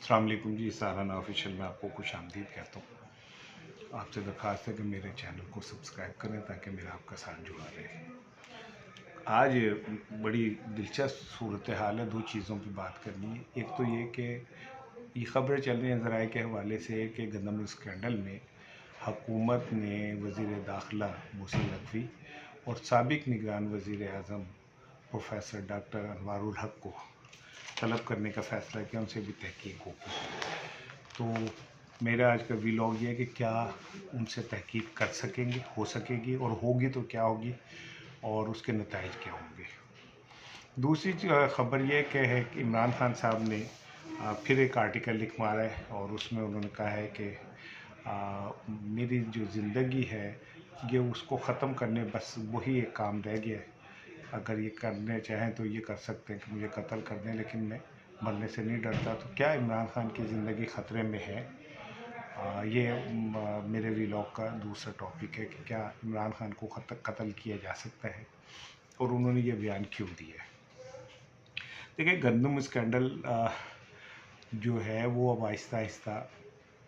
अस्सलाम वालेकुम जी, सहाराना ऑफिशियल में आपको खुश आमदीद कहता हूँ। आपसे दरख्वास्त है कि मेरे चैनल को सब्सक्राइब करें ताकि मेरा आपका साथ जुड़ा रहे। आज बड़ी दिलचस्प सूरत हाल है, दो चीज़ों पे बात करनी है। एक तो ये कि ये ख़बरें चल रही हैं ज़राए के हवाले से कि गंदम स्कैंडल में हुकूमत ने वज़ीर दाखिला मोहसिन नकवी और साबिक निगरान वज़ीर आज़म प्रोफेसर डॉक्टर अनवारुल हक को तलब करने का फ़ैसला किया, उनसे भी तहकीक होगी। तो मेरा आज का व्लॉग ये है कि क्या उनसे तहकीक कर सकेंगे, हो सकेगी, और होगी तो क्या होगी और उसके नताइज क्या होंगे। दूसरी ख़बर ये कि है कि इमरान खान साहब ने फिर एक आर्टिकल लिख मारा है और उसमें उन्होंने कहा है कि मेरी जो ज़िंदगी है ये उसको ख़त्म करने बस वही एक काम रह गया है। अगर ये करने चाहें तो ये कर सकते हैं कि मुझे कत्ल कर दें, लेकिन मैं मरने से नहीं डरता। तो क्या इमरान खान की ज़िंदगी ख़तरे में है? ये मेरे व्लॉग का दूसरा टॉपिक है कि क्या इमरान खान को कत्ल किया जा सकता है और उन्होंने ये बयान क्यों दिया है। देखिए, गंदम स्कैंडल जो है वो अब आहिस्ता आहिस्ता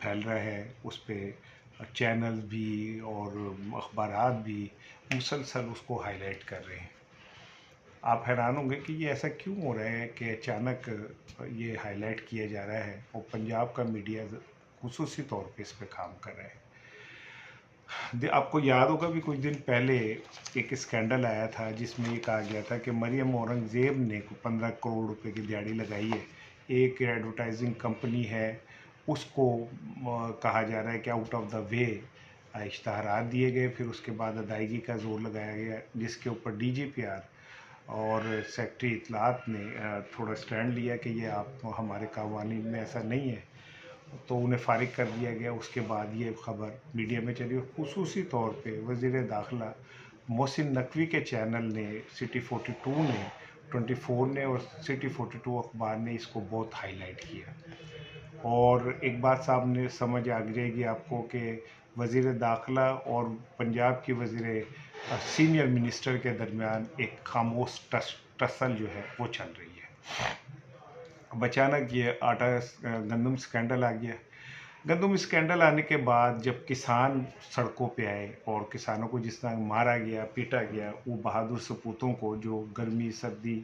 फैल रहा है। उस पर चैनल भी और अखबारात भी मुसलसल उसको हाईलाइट कर रहे हैं। आप हैरान होंगे कि ये ऐसा क्यों हो रहा है कि अचानक ये हाईलाइट किया जा रहा है और पंजाब का मीडिया खुसूसी तौर पे इस पे काम कर रहा है। आपको याद होगा भी कुछ दिन पहले एक स्कैंडल आया था जिसमें ये कहा गया था कि मरियम औरंगज़ेब ने 15 करोड़ रुपए की दिहाड़ी लगाई है। एक एडवर्टाइजिंग कंपनी है, उसको कहा जा रहा है कि आउट ऑफ द वे इश्तहारात दिए गए, फिर उसके बाद अदायगी का जोर लगाया गया, जिसके ऊपर DGPR और सेक्रेटरी इत्तलात ने थोड़ा स्टैंड लिया कि ये आप हमारे कवानीन में ऐसा नहीं है, तो उन्हें फारिग कर दिया गया। उसके बाद ये खबर मीडिया में चली और खुसूसी तौर पे वज़ीर दाखिला मोहसिन नकवी के चैनल ने, सिटी 42 ने, 24 ने और सिटी 42 अखबार ने इसको बहुत हाईलाइट किया। और एक बात सामने समझ आ जाएगी आपको कि वज़ीर दाखिला और पंजाब की वज़ीर सीनियर मिनिस्टर के दरमियान एक खामोश टसल जो है वो चल रही है। अब अचानक ये गंदम स्कैंडल आ गया। गंदम स्कैंडल आने के बाद जब किसान सड़कों पे आए और किसानों को जिस तरह मारा गया, पीटा गया, वो बहादुर सपूतों को जो गर्मी सर्दी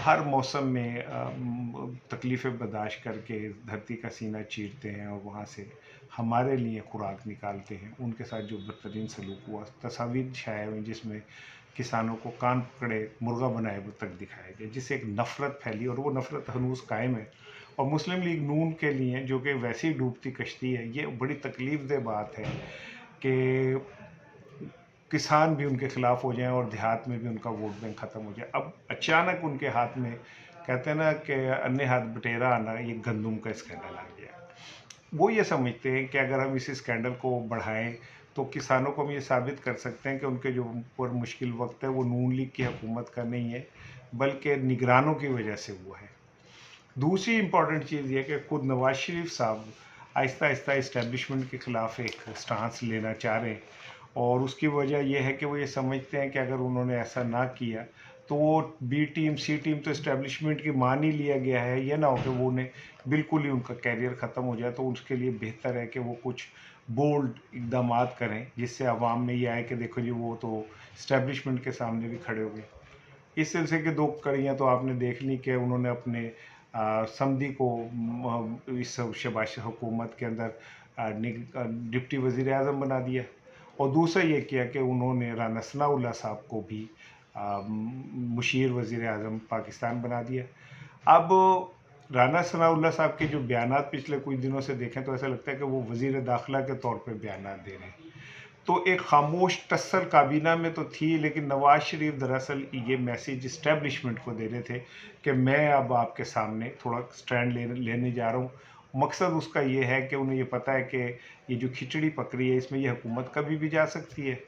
हर मौसम में तकलीफ़ें बर्दाश्त करके धरती का सीना चीरते हैं और वहाँ से हमारे लिए खुराक निकालते हैं, उनके साथ जो बदतरीन सलूक हुआ, तस्वीर छाए हुए जिसमें किसानों को कान पकड़े मुर्गा बनाए वो तक दिखाया गया, जिससे एक नफ़रत फैली और वो नफ़रत हनूज़ कायम है। और मुस्लिम लीग नून के लिए, जो कि वैसे ही डूबती कश्ती है, ये बड़ी तकलीफ दह बात है कि किसान भी उनके ख़िलाफ़ हो जाएं और देहात में भी उनका वोट बैंक ख़त्म हो जाए। अब अचानक उनके हाथ में, कहते हैं ना कि अन्य हाथ बटेरा आना, ये गंदम का स्कैंडल आ गया। वो ये समझते हैं कि अगर हम इस स्कैंडल को बढ़ाएं तो किसानों को हम ये साबित कर सकते हैं कि उनके जो ऊपर मुश्किल वक्त है वो नून लीग की हुकूमत का नहीं है, बल्कि निगरानों की वजह से हुआ है। दूसरी इम्पॉर्टेंट चीज़ ये कि खुद नवाज शरीफ साहब आहिस्ता आहिस्ता इस्टेब्लिशमेंट के ख़िलाफ़ एक स्टांस लेना चाह रहे हैं, और उसकी वजह यह है कि वो ये समझते हैं कि अगर उन्होंने ऐसा ना किया तो वो B टीम C टीम तो इस्टेब्लिशमेंट की मान ही लिया गया है, ये ना हो कि वो उन्हें बिल्कुल ही उनका कैरियर ख़त्म हो जाए। तो उसके लिए बेहतर है कि वो कुछ बोल्ड इकदाम करें जिससे आवाम में ये आए कि देखो जी वो तो इस्टेब्लिशमेंट के सामने भी खड़े हो गए। इस सिलसिले की दो कड़ियाँ तो आपने देख ली कि उन्होंने अपने समधी को इस शहबाज हुकूमत के अंदर डिप्टी वज़ीर आज़म बना दिया, और दूसरा ये किया कि उन्होंने राना सनाउल्लाह साहब को भी मुशीर वज़ीर आज़म पाकिस्तान बना दिया। अब राना सनाउल्लाह साहब के जो बयानात पिछले कुछ दिनों से देखें तो ऐसा लगता है कि वो वज़ीर दाखिला के तौर पे बयानात दे रहे हैं। तो एक खामोश टस्सल काबीना में तो थी, लेकिन नवाज शरीफ दरअसल ये मैसेज इस्टेब्लिशमेंट को दे रहे थे कि मैं अब आपके सामने थोड़ा स्टैंड लेने जा रहा हूँ। मकसद उसका ये है कि उन्हें ये पता है कि ये जो खिचड़ी पकड़ी है इसमें ये हुकूमत कभी भी जा सकती है,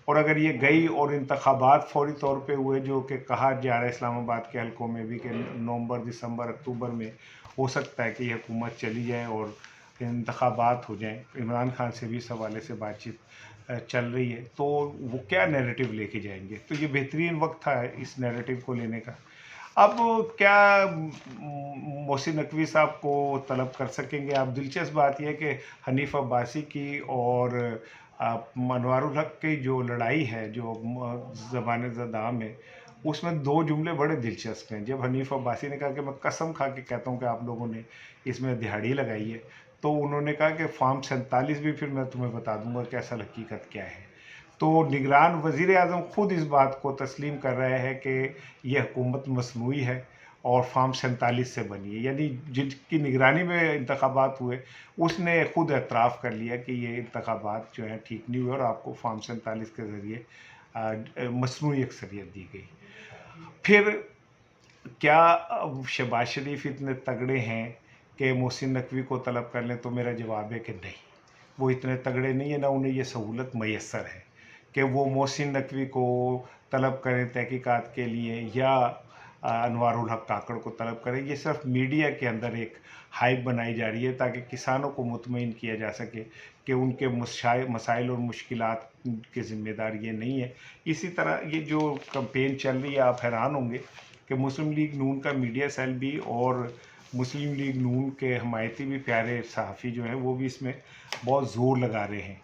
और अगर ये गई और इंतखाबात फौरी तौर पे हुए, जो कि कहा जा रहा है इस्लामाबाद के हलकों में भी कि नवंबर दिसंबर अक्टूबर में हो सकता है कि ये हुकूमत चली जाए और इंतखाबात हो जाएं, इमरान खान से भी इस हवाले से बातचीत चल रही है, तो वो क्या नैरेटिव लेके जाएंगे। तो ये बेहतरीन वक्त था इस नैरेटिव को लेने का। اب کیا محسن نقوی صاحب کو طلب کر سکیں گے آپ؟ دلچسپ بات یہ کہ حنیف عباسی کی اور انوار الحق کی جو لڑائی ہے جو زبان زدہ میں، اس میں دو جملے بڑے دلچسپ ہیں. جب حنیف عباسی نے کہا کہ میں قسم کھا کے کہتا ہوں کہ آپ لوگوں نے اس میں دہاڑی لگائی ہے، تو انہوں نے کہا کہ فارم 47 بھی پھر میں تمہیں بتا دوں گا کہ اصل حقیقت کیا ہے. تو نگران وزیر اعظم خود اس بات کو تسلیم کر رہے ہیں کہ یہ حکومت مصنوعی ہے اور فارم 47 سے بنی ہے. یعنی جن کی نگرانی میں انتخابات ہوئے اس نے خود اعتراف کر لیا کہ یہ انتخابات جو ہیں ٹھیک نہیں ہوئے اور آپ کو فارم 47 کے ذریعے مصنوعی اکثریت دی گئی. پھر کیا شہباز شریف اتنے تگڑے ہیں کہ محسن نقوی کو طلب کر لیں؟ تو میرا جواب ہے کہ نہیں، وہ اتنے تگڑے نہیں ہیں، نہ انہیں یہ سہولت میسر ہے کہ وہ محسن نقوی کو طلب کریں تحقیقات کے لیے یا انوار الحق کاکڑ کو طلب کریں. یہ صرف میڈیا کے اندر ایک ہائپ بنائی جا رہی ہے تاکہ کسانوں کو مطمئن کیا جا سکے کہ ان کے مسائل اور مشکلات کے ذمہ دار یہ نہیں ہے. اسی طرح یہ جو کمپین چل رہی ہے، آپ حیران ہوں گے کہ مسلم لیگ نون کا میڈیا سیل بھی اور مسلم لیگ نون کے حمایتی بھی پیارے صحافی جو ہیں وہ بھی اس میں بہت زور لگا رہے ہیں.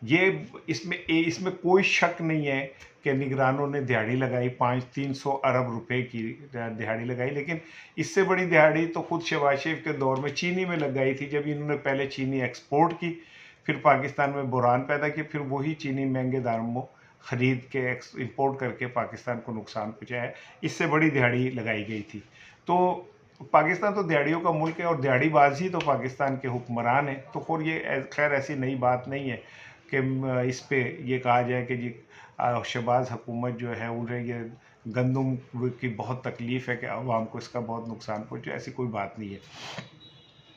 یہ اس میں کوئی شک نہیں ہے کہ نگرانوں نے دہاڑی لگائی، 300 ارب روپے کی دہاڑی لگائی، لیکن اس سے بڑی دہاڑی تو خود شہباز شریف کے دور میں چینی میں لگائی تھی، جب انہوں نے پہلے چینی ایکسپورٹ کی، پھر پاکستان میں بحران پیدا کی، پھر وہی چینی مہنگے داموں خرید کے امپورٹ کر کے پاکستان کو نقصان پہنچایا ہے. اس سے بڑی دہاڑی لگائی گئی تھی. تو پاکستان تو دہاڑیوں کا ملک ہے اور دہاڑی باز ہی تو پاکستان کے حکمران ہیں. تو خیر ایسی نئی بات نہیں ہے کہ اس پہ یہ کہا جائے کہ جی شہباز حکومت جو ہے انہیں یہ گندم کی بہت تکلیف ہے کہ عوام کو اس کا بہت نقصان پہنچے. ایسی کوئی بات نہیں ہے.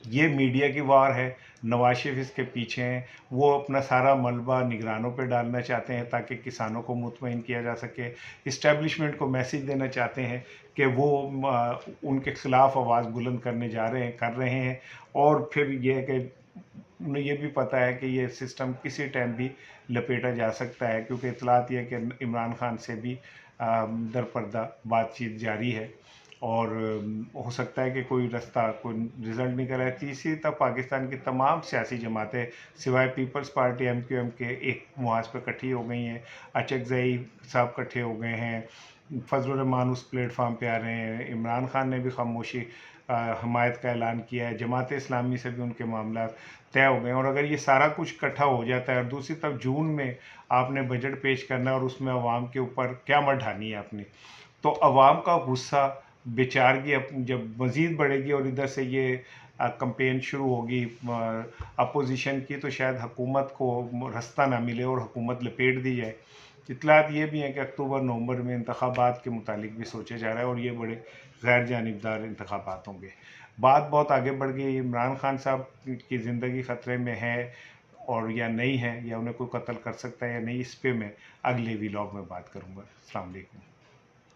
یہ میڈیا کی وار ہے. نواز شریف اس کے پیچھے ہیں. وہ اپنا سارا ملبہ نگرانوں پہ ڈالنا چاہتے ہیں تاکہ کسانوں کو مطمئن کیا جا سکے. اسٹیبلشمنٹ کو میسیج دینا چاہتے ہیں کہ وہ ان کے خلاف آواز بلند کرنے کر رہے ہیں. اور پھر یہ ہے کہ انہیں یہ بھی پتہ ہے کہ یہ سسٹم کسی ٹائم بھی لپیٹا جا سکتا ہے، کیونکہ اطلاعات یہ کہ عمران خان سے بھی در پردہ بات چیت جاری ہے اور ہو سکتا ہے کہ کوئی کوئی رزلٹ نکل آئے. تیسری طرف پاکستان کی تمام سیاسی جماعتیں سوائے پیپلز پارٹی MQM کے ایک محاذ پہ کٹھی ہو گئی ہیں. اچکزئی صاحب کٹھے ہو گئے ہیں. فضل الرحمان اس پلیٹ فارم پہ آ رہے ہیں. عمران خان نے بھی خاموشی حمایت کا اعلان کیا ہے. جماعت اسلامی سے بھی ان کے معاملات طے ہو گئے ہیں. اور اگر یہ سارا کچھ اکٹھا ہو جاتا ہے اور دوسری طرف جون میں آپ نے بجٹ پیش کرنا ہے اور اس میں عوام کے اوپر کیا ڈھانی ہے اپنی، تو عوام کا غصہ بیچارگی جب مزید بڑھے گی اور ادھر سے یہ کمپین شروع ہوگی اپوزیشن کی، تو شاید حکومت کو رستہ نہ ملے اور حکومت لپیٹ دی جائے. اطلاعات یہ بھی ہیں کہ اکتوبر نومبر میں انتخابات کے متعلق بھی سوچا جا رہا ہے اور یہ بڑے غیر جانبدار انتخابات ہوں گے. بات بہت آگے بڑھ گئی. عمران خان صاحب کی زندگی خطرے میں ہے اور یا نہیں ہے، یا انہیں کوئی قتل کر سکتا ہے یا نہیں، اس پہ میں اگلے ویلاگ میں بات کروں گا. السلام علیکم.